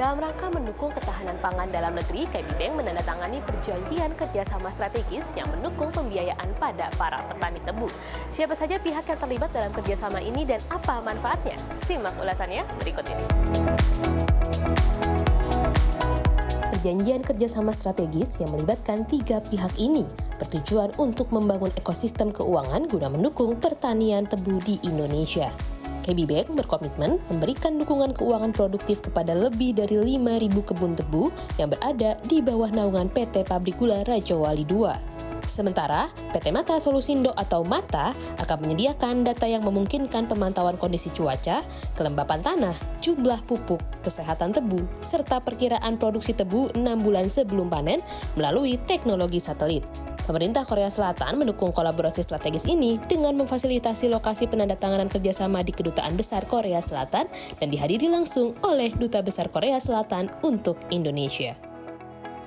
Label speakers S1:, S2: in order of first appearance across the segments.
S1: Dalam rangka mendukung ketahanan pangan dalam negeri, KB Bank menandatangani perjanjian kerjasama strategis yang mendukung pembiayaan pada para petani tebu. Siapa saja pihak yang terlibat dalam kerjasama ini dan apa manfaatnya? Simak ulasannya berikut ini. Perjanjian kerjasama strategis yang melibatkan 3 pihak ini bertujuan untuk membangun ekosistem keuangan guna mendukung pertanian tebu di Indonesia. KB Bank berkomitmen memberikan dukungan keuangan produktif kepada lebih dari 5.000 kebun tebu yang berada di bawah naungan PT Pabrik Gula Raja Wali II. Sementara, PT Mata Solusindo atau MATA akan menyediakan data yang memungkinkan pemantauan kondisi cuaca, kelembapan tanah, jumlah pupuk, kesehatan tebu, serta perkiraan produksi tebu 6 bulan sebelum panen melalui teknologi satelit. Pemerintah Korea Selatan mendukung kolaborasi strategis ini dengan memfasilitasi lokasi penandatanganan kerjasama di Kedutaan Besar Korea Selatan dan dihadiri langsung oleh Duta Besar Korea Selatan untuk Indonesia.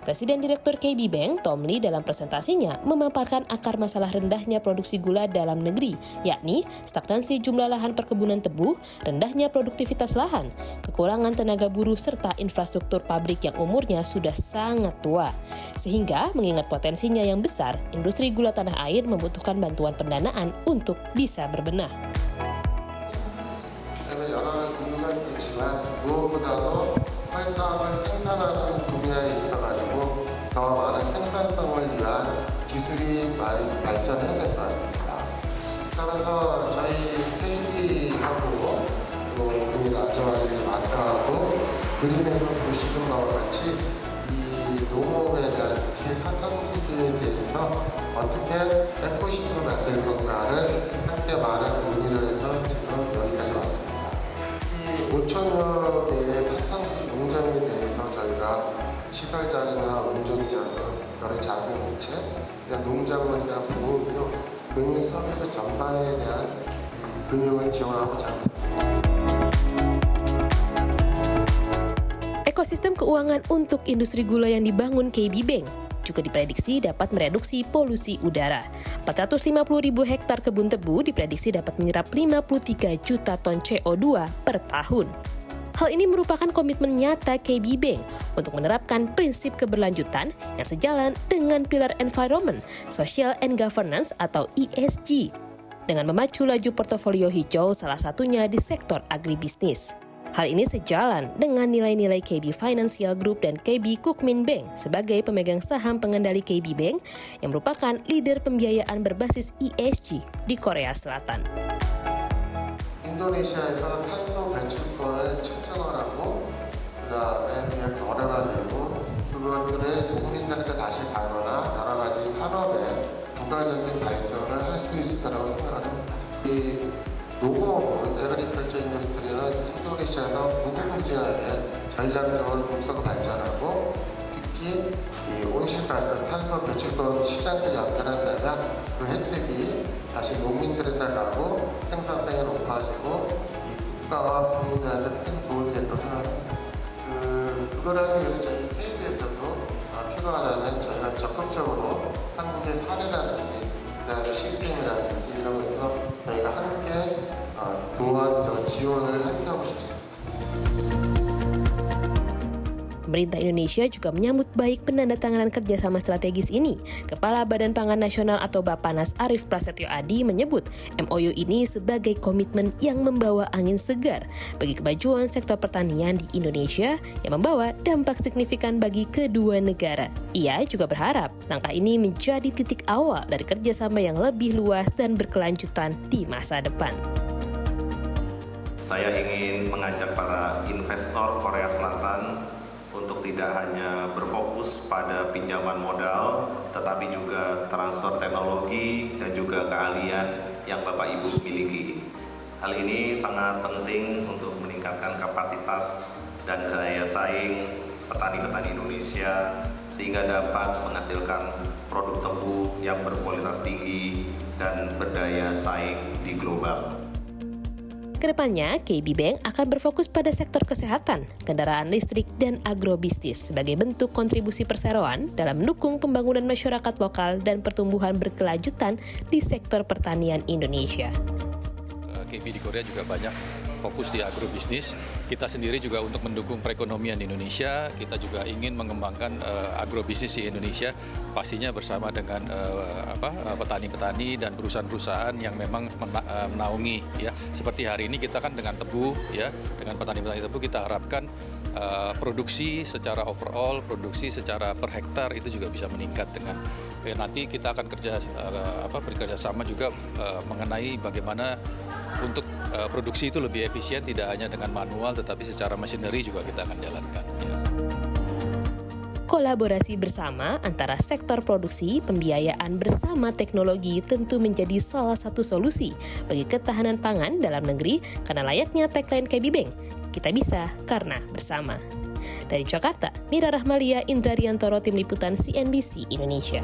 S1: Presiden Direktur KB Bank, Tom Lee, dalam presentasinya memaparkan akar masalah rendahnya produksi gula dalam negeri, yakni stagnansi jumlah lahan perkebunan tebu, rendahnya produktivitas lahan, kekurangan tenaga buruh, serta infrastruktur pabrik yang umurnya sudah sangat tua. Sehingga, mengingat potensinya yang besar, industri gula tanah air membutuhkan bantuan pendanaan untuk bisa berbenah.
S2: 더 많은 생산성을 위한 기술이 많이 발전해야 될 것 같습니다. 따라서 저희 KD하고 또 우리 라저와리 마트하고 그림에서 보시는 바와 같이 이 농업에 대한 특히 사탕수수에 대해서 어떻게 에코시스템을 만들 건가를 함께 많은 논의를 해서 지금 여기까지 왔습니다. 이 5천여 개의 사탕수수 농장에 대해서 저희가 시설 자료나 운전 자료, 여러 자금 인체, 농작물이나 보험료, 금융 서비스 전반에 대한 금융을 지원하고자 합니다.
S1: Ekosistem keuangan untuk industri gula yang dibangun KB Bank juga diprediksi dapat mereduksi polusi udara. 450.000 hektar kebun tebu diprediksi dapat menyerap 53 juta ton CO2 per tahun. Hal ini merupakan komitmen nyata KB Bank untuk menerapkan prinsip keberlanjutan yang sejalan dengan pilar Environment, Social and Governance atau ESG, dengan memacu laju portofolio hijau salah satunya di sektor agribisnis. Hal ini sejalan dengan nilai-nilai KB Financial Group dan KB Kukmin Bank sebagai pemegang saham pengendali KB Bank yang merupakan leader pembiayaan berbasis ESG di Korea Selatan.
S2: 인도네시아에서 탄소 배출권을 측정을 하고 그다음에 그냥 결합되고 그것들을 국민들한테 다시 가거나 여러 가지 산업의 부가적인 발전을 할 수 있을 거라고 생각을 합니다. 이 농업은 에그리컬처 인더스트리는 인도네시아에서 무궁무진하게 전략적으로 급속 발전하고 특히 이 온실가스 탄소 배출권 시장까지 연결한다면 그 혜택이 다시 농민들에게 가고 생산성이 높아지고 이 국가와 국민들한테 큰 도움이 될 것으로 생각합니다. 그걸 하기 위해서 저희 KB에서도 필요하다면 저희가 적극적으로 한국의 사례라든지 그다음에 시스템이라든지 이런 것에서 저희가 함께 지원을 함께 하고 싶습니다.
S1: Pemerintah Indonesia juga menyambut baik penandatanganan kerjasama strategis ini. Kepala Badan Pangan Nasional atau Bappenas Arief Prasetyo Adi menyebut MOU ini sebagai komitmen yang membawa angin segar bagi kemajuan sektor pertanian di Indonesia yang membawa dampak signifikan bagi kedua negara. Ia juga berharap langkah ini menjadi titik awal dari kerjasama yang lebih luas dan berkelanjutan di masa depan.
S3: Saya ingin mengajak para investor Korea Selatan untuk tidak hanya berfokus pada pinjaman modal, tetapi juga transfer teknologi dan juga keahlian yang Bapak Ibu miliki. Hal ini sangat penting untuk meningkatkan kapasitas dan daya saing petani-petani Indonesia sehingga dapat menghasilkan produk tebu yang berkualitas tinggi dan berdaya saing di global.
S1: Kedepannya, KB Bank akan berfokus pada sektor kesehatan, kendaraan listrik, dan agrobisnis sebagai bentuk kontribusi perseroan dalam mendukung pembangunan masyarakat lokal dan pertumbuhan berkelanjutan di sektor pertanian Indonesia.
S4: KB di Korea juga banyak fokus di agrobisnis. Kita sendiri juga untuk mendukung perekonomian di Indonesia, kita juga ingin mengembangkan agrobisnis di Indonesia, pastinya bersama dengan petani-petani dan perusahaan-perusahaan yang memang menaungi ya. Seperti hari ini kita kan dengan tebu ya, dengan petani-petani tebu kita harapkan produksi secara overall, produksi secara per hektar itu juga bisa meningkat dengan nanti kita akan bekerja sama juga mengenai bagaimana untuk produksi itu lebih efisien, tidak hanya dengan manual tetapi secara machinery juga kita akan jalankan. Ya.
S1: Kolaborasi bersama antara sektor produksi, pembiayaan bersama teknologi tentu menjadi salah satu solusi bagi ketahanan pangan dalam negeri karena layaknya tagline KB Bank, kita bisa karena bersama. Dari Jakarta, Mira Rahmalia, Indra Riantoro, Tim Liputan CNBC Indonesia.